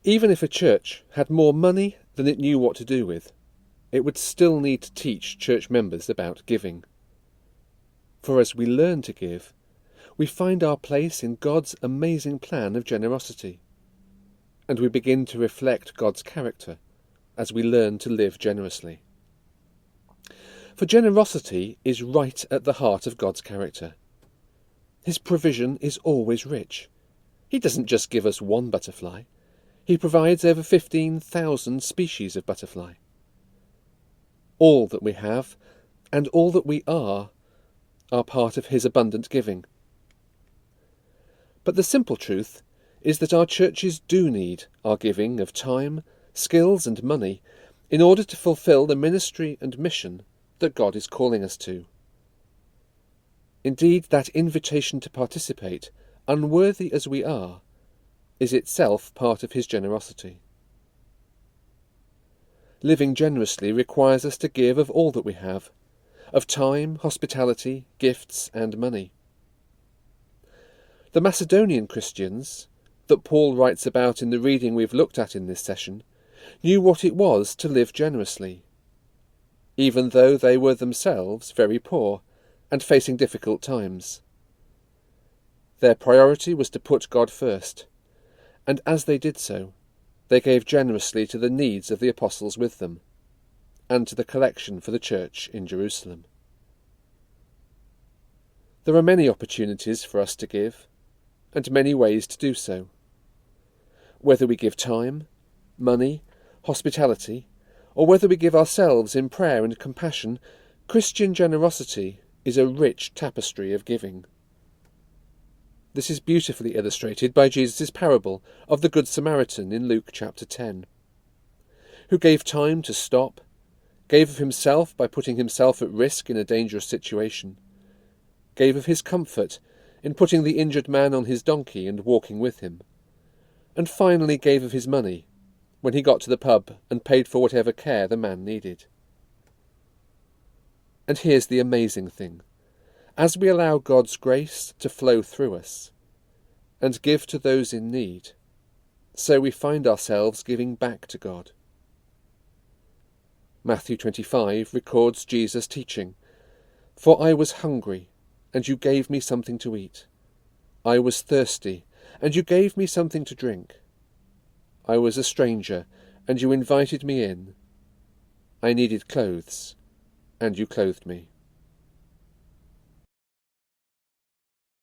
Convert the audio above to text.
Even if a church had more money than it knew what to do with, it would still need to teach church members about giving. For as we learn to give, we find our place in God's amazing plan of generosity, and we begin to reflect God's character as we learn to live generously. For generosity is right at the heart of God's character. His provision is always rich. He doesn't just give us one butterfly. He provides over 15,000 species of butterfly. All that we have and all that we are part of his abundant giving. But the simple truth is that our churches do need our giving of time, skills and money in order to fulfil the ministry and mission that God is calling us to. Indeed, that invitation to participate, unworthy as we are, is itself part of his generosity. Living generously requires us to give of all that we have, of time, hospitality, gifts and money. The Macedonian Christians, that Paul writes about in the reading we've looked at in this session, knew what it was to live generously, even though they were themselves very poor and facing difficult times. Their priority was to put God first, and as they did so, they gave generously to the needs of the apostles with them, and to the collection for the church in Jerusalem. There are many opportunities for us to give, and many ways to do so. Whether we give time, money, hospitality, or whether we give ourselves in prayer and compassion, Christian generosity is a rich tapestry of giving. This is beautifully illustrated by Jesus' parable of the Good Samaritan in Luke chapter 10, who gave time to stop, gave of himself by putting himself at risk in a dangerous situation, gave of his comfort in putting the injured man on his donkey and walking with him, and finally gave of his money when he got to the pub and paid for whatever care the man needed. And here's the amazing thing. As we allow God's grace to flow through us and give to those in need, so we find ourselves giving back to God. Matthew 25 records Jesus' teaching, "For I was hungry, and you gave me something to eat. I was thirsty, and you gave me something to drink. I was a stranger, and you invited me in. I needed clothes, and you clothed me."